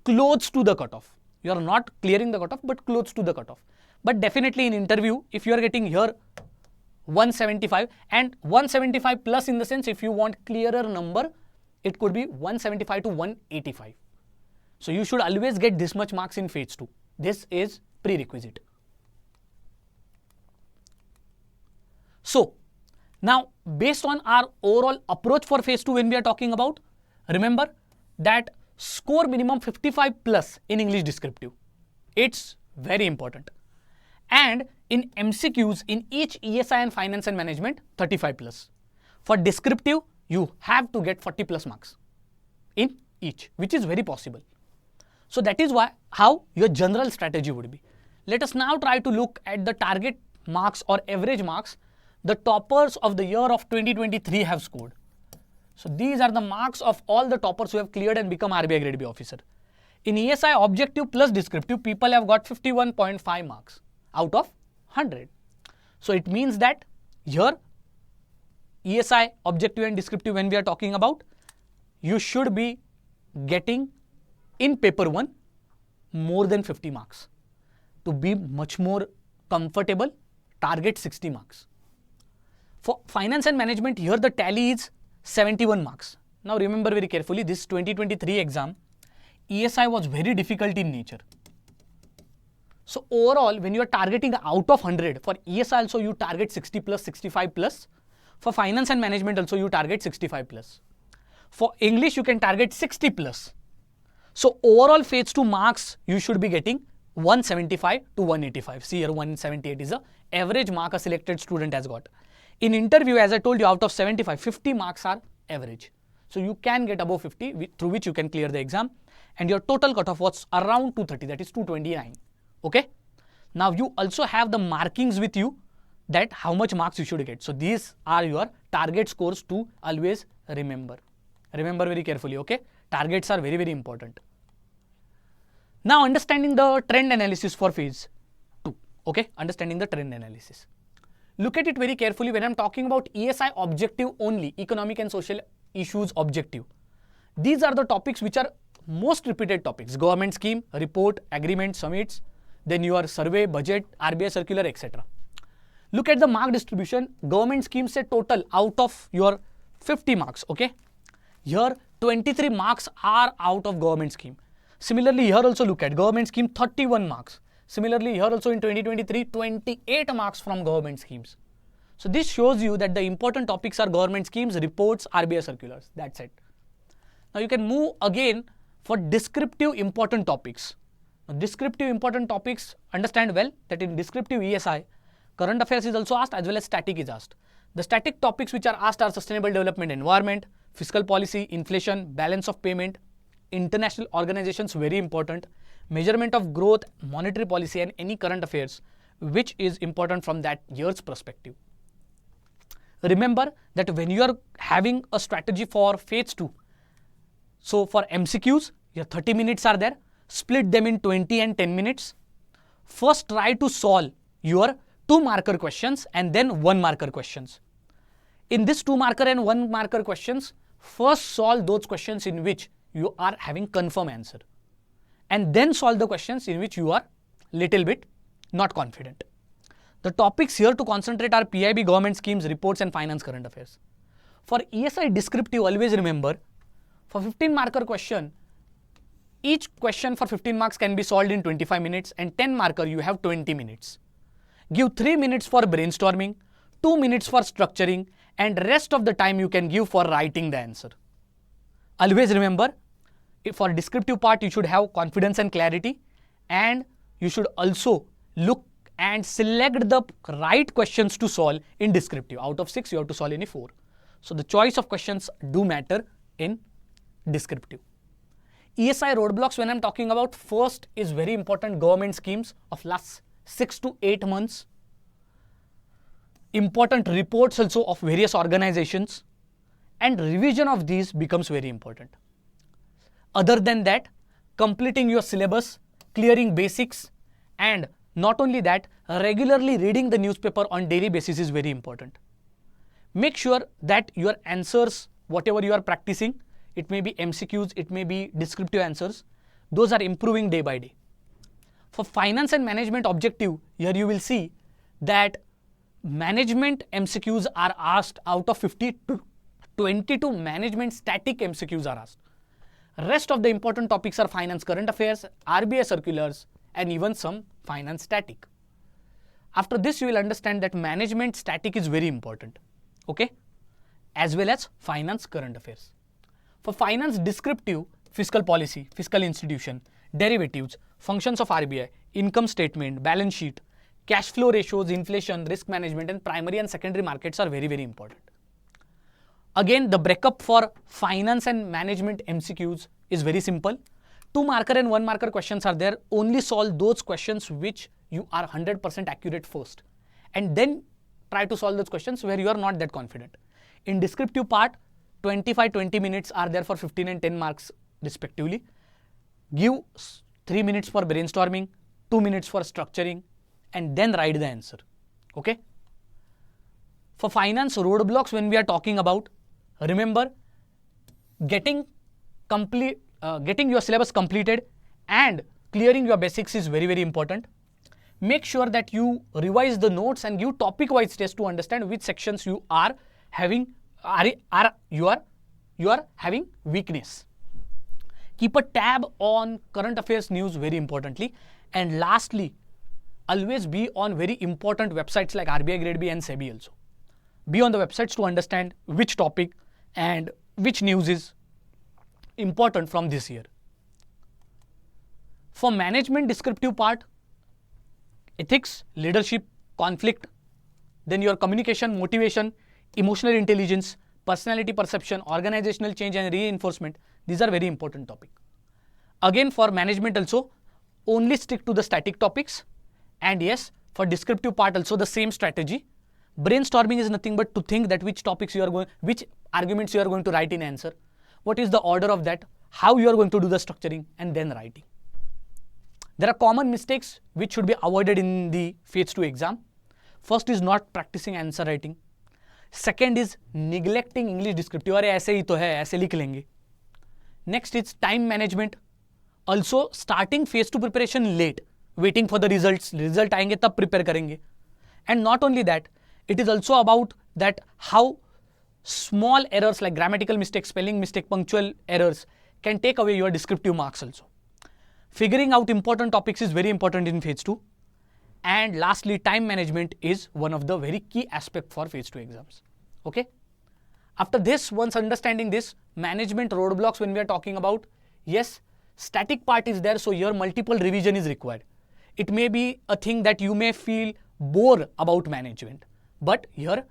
close to the cutoff. You are not clearing the cutoff but close to the cutoff. But definitely in interview, if you are getting here 175 and 175 plus, in the sense if you want clearer number, it could be 175 to 185. So you should always get this much marks in phase 2. This is prerequisite. So now based on our overall approach for phase 2, when we are talking about, remember that score minimum 55 plus in English descriptive. It's very important. And in MCQs in each ESI and finance and management, 35 plus. For descriptive, you have to get 40 plus marks in each, which is very possible. So that is how your general strategy would be. Let us now try to look at the target marks or average marks the toppers of the year of 2023 have scored. So these are the marks of all the toppers who have cleared and become RBI Grade B officer. In ESI objective plus descriptive, people have got 51.5 marks out of 100. So it means that here ESI objective and descriptive, when we are talking about, you should be getting in paper 1 more than 50 marks. To be much more comfortable, target 60 marks. For finance and management, here the tally is 71 marks. Now remember very carefully, this 2023 exam, ESI was very difficult in nature. So overall, when you are targeting out of 100, for ESI also you target 60 plus, 65 plus. For finance and management also you target 65 plus. For English you can target 60 plus. So overall phase 2 marks you should be getting 175 to 185. See here 178 is the average mark a selected student has got. In interview, as I told you, out of 75, 50 marks are average. So you can get above 50 through which you can clear the exam, and your total cutoff was around 230, that is 229. Okay. Now you also have the markings with you that how much marks you should get. So these are your target scores to always remember. Remember very carefully, okay. Targets are very, very important. Now understanding the trend analysis for phase 2, okay. Understanding the trend analysis. Look at it very carefully when I'm talking about ESI objective only, economic and social issues objective. These are the topics which are most repeated topics: government scheme, report, agreement, summits, then your survey, budget, RBI circular, etc. Look at the mark distribution. Government scheme say total out of your 50 marks, okay. Here 23 marks are out of government scheme. Similarly, here also look at government scheme 31 marks. Similarly, here also in 2023, 28 marks from government schemes. So this shows you that the important topics are government schemes, reports, RBI circulars. That's it. Now you can move again for descriptive important topics. Now, descriptive important topics, understand well that in descriptive ESI, current affairs is also asked as well as static is asked. The static topics which are asked are sustainable development environment, fiscal policy, inflation, balance of payment, international organizations, very important, measurement of growth, monetary policy, and any current affairs which is important from that year's perspective. Remember that when you are having a strategy for phase 2, so for MCQs, your 30 minutes are there, split them in 20 and 10 minutes. First try to solve your 2 marker questions and then 1 marker questions. In this 2 marker and 1 marker questions, first solve those questions in which you are having confirm answer, and then solve the questions in which you are little bit not confident. The topics here to concentrate are PIB, government schemes, reports, and finance current affairs. For ESI descriptive, always remember, for 15 marker question, each question for 15 marks can be solved in 25 minutes, and 10 marker you have 20 minutes. Give 3 minutes for brainstorming, 2 minutes for structuring, and rest of the time you can give for writing the answer. Always remember, for descriptive part you should have confidence and clarity, and you should also look and select the right questions to solve in descriptive. Out of 6 you have to solve any 4. So the choice of questions do matter in descriptive. ESI roadblocks, when I'm talking about, first is very important, government schemes of last 6 to 8 months. Important reports also of various organizations, and revision of these becomes very important. Other than that, completing your syllabus, clearing basics, and not only that, regularly reading the newspaper on daily basis is very important. Make sure that your answers, whatever you are practicing, it may be MCQs, it may be descriptive answers, those are improving day by day. For finance and management objective, here you will see that management MCQs are asked out of 50 to 22 management static MCQs are asked. Rest of the important topics are finance current affairs, RBI circulars, and even some finance static. After this, you will understand that management static is very important, okay, as well as finance current affairs. For finance descriptive, fiscal policy, fiscal institution, derivatives, functions of RBI, income statement, balance sheet, cash flow ratios, inflation, risk management, and primary and secondary markets are very, very important. Again, the breakup for finance and management MCQs is very simple. 2 marker and 1 marker questions are there. Only solve those questions which you are 100% accurate first, and then try to solve those questions where you are not that confident. In descriptive part, 25-20 minutes are there for 15 and 10 marks respectively. Give 3 minutes for brainstorming, 2 minutes for structuring, and then write the answer. Okay. For finance roadblocks, when we are talking about, remember, getting your syllabus completed and clearing your basics is very, very important. Make sure that you revise the notes and give topic wise tests to understand which sections you are having you are having weakness. Keep a tab on current affairs news very importantly. And lastly, always be on very important websites like RBI Grade B and SEBI also. Be on the websites to understand which topic and which news is important from this year. For management descriptive part, ethics, leadership, conflict, then your communication, motivation, emotional intelligence, personality perception, organizational change and reinforcement, these are very important topics. Again, for management also, only stick to the static topics, and yes, for descriptive part also the same strategy. Brainstorming is nothing but to think that which arguments you are going to write in answer, what is the order of that, how you are going to do the structuring, and then writing. There are common mistakes which should be avoided in the phase 2 exam. First is not practicing answer writing. Second is neglecting English descriptive. अरे ऐसे ही तो है, ऐसे लिख लेंगे. Next is time management. Also starting phase 2 preparation late, waiting for the results. Result आएंगे तब prepare करेंगे. And not only that, it is also about that how small errors like grammatical mistakes, spelling mistake, punctual errors can take away your descriptive marks also. Figuring out important topics is very important in phase 2. And lastly, time management is one of the very key aspects for phase 2 exams. Okay. After this, once understanding this, management roadblocks when we are talking about, yes, static part is there, so here multiple revision is required. It may be a thing that you may feel bored about management, but here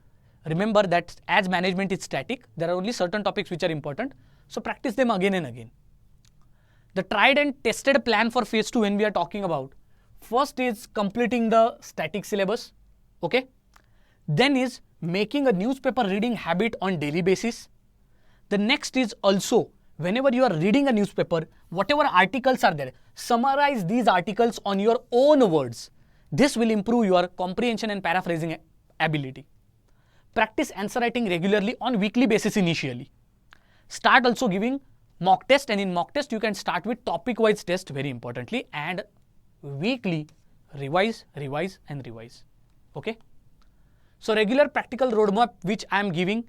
remember that as management is static, there are only certain topics which are important, so practice them again and again. The tried and tested plan for phase 2 when we are talking about, first is completing the static syllabus, okay? Then is making a newspaper reading habit on daily basis. The next is also, whenever you are reading a newspaper, whatever articles are there, summarize these articles on your own words. This will improve your comprehension and paraphrasing ability. Practice answer writing regularly on weekly basis initially. Start also giving mock test, and in mock test you can start with topic wise test very importantly, and weekly revise and revise. Okay. So regular practical roadmap which I am giving,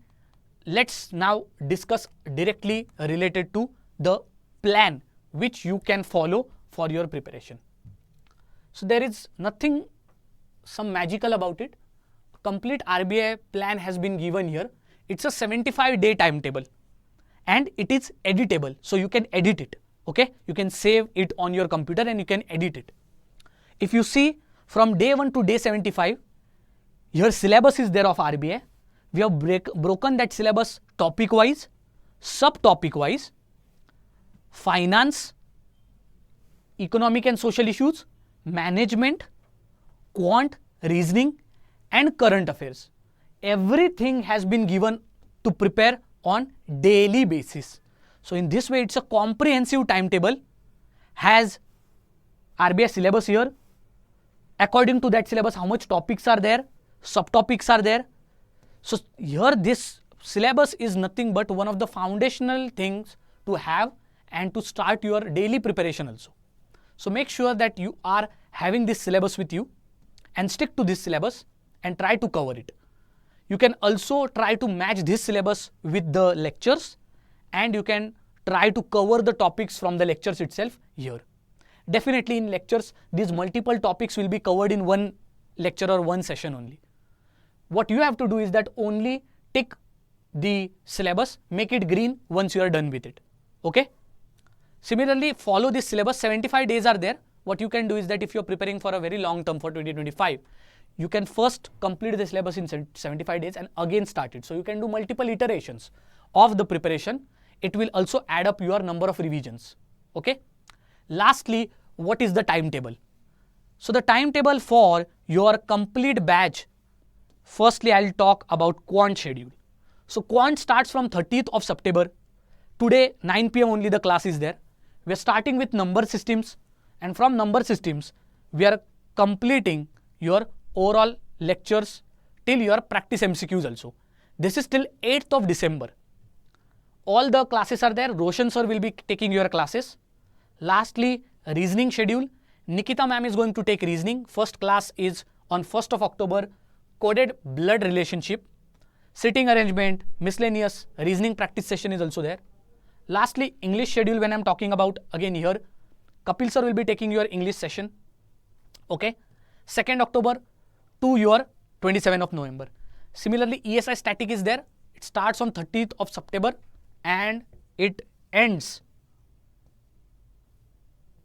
let's now discuss directly related to the plan which you can follow for your preparation. So there is nothing some magical about it. Complete RBI plan has been given here. It's a 75-day timetable and it is editable, so you can edit it. Okay, you can save it on your computer and you can edit it. If you see from day 1 to day 75, your syllabus is there of RBI. We have broken that syllabus topic wise, subtopic wise, finance, economic and social issues, management, quant, reasoning, and current affairs. Everything has been given to prepare on daily basis. So in this way, it's a comprehensive timetable, has RBI syllabus here. According to that syllabus, how much topics are there, subtopics are there. So here this syllabus is nothing but one of the foundational things to have and to start your daily preparation also. So make sure that you are having this syllabus with you and stick to this syllabus and try to cover it. You can also try to match this syllabus with the lectures, and you can try to cover the topics from the lectures itself here. Definitely in lectures, these multiple topics will be covered in one lecture or one session only. What you have to do is that only tick the syllabus, make it green once you are done with it. Okay. Similarly, follow this syllabus. 75 days are there. What you can do is that if you're preparing for a very long term for 2025, you can first complete the syllabus in 75 days and again start it. So you can do multiple iterations of the preparation. It will also add up your number of revisions. Okay. Lastly, what is the timetable? So the timetable for your complete batch, firstly I'll talk about quant schedule. So quant starts from 30th of September. Today 9 PM only the class is there. We are starting with number systems, and from number systems we are completing your overall lectures till your practice MCQs also. This is till 8th of December. All the classes are there. Roshan sir will be taking your classes. Lastly, reasoning schedule. Nikita ma'am is going to take reasoning. First class is on 1st of October. Coded blood relationship. Sitting arrangement, miscellaneous, reasoning practice session is also there. Lastly, English schedule when I am talking about, again here, Kapil sir will be taking your English session. Okay. 2nd October to your 27th of November. Similarly, ESI static is there. It starts on 30th of September and it ends.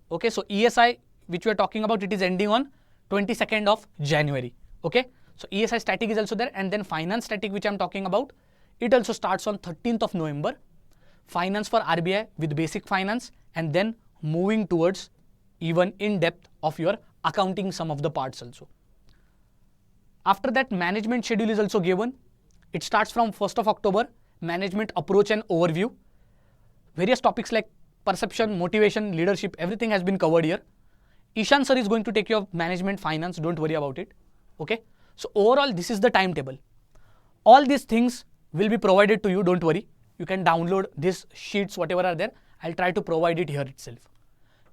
Okay, so ESI which we are talking about, it is ending on 22nd of January. Okay, so ESI static is also there, and then finance static which I am talking about, it also starts on 13th of November. Finance for RBI with basic finance, and then moving towards even in depth of your accounting some of the parts also. After that, management schedule is also given. It starts from 1st of October, management approach and overview. Various topics like perception, motivation, leadership, everything has been covered here. Ishan sir is going to take your management finance, don't worry about it. Okay. So overall, this is the timetable. All these things will be provided to you, don't worry. You can download these sheets, whatever are there. I'll try to provide it here itself.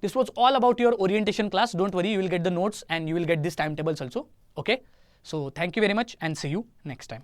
This was all about your orientation class. Don't worry, you will get the notes and you will get these timetables also. Okay. So thank you very much and see you next time.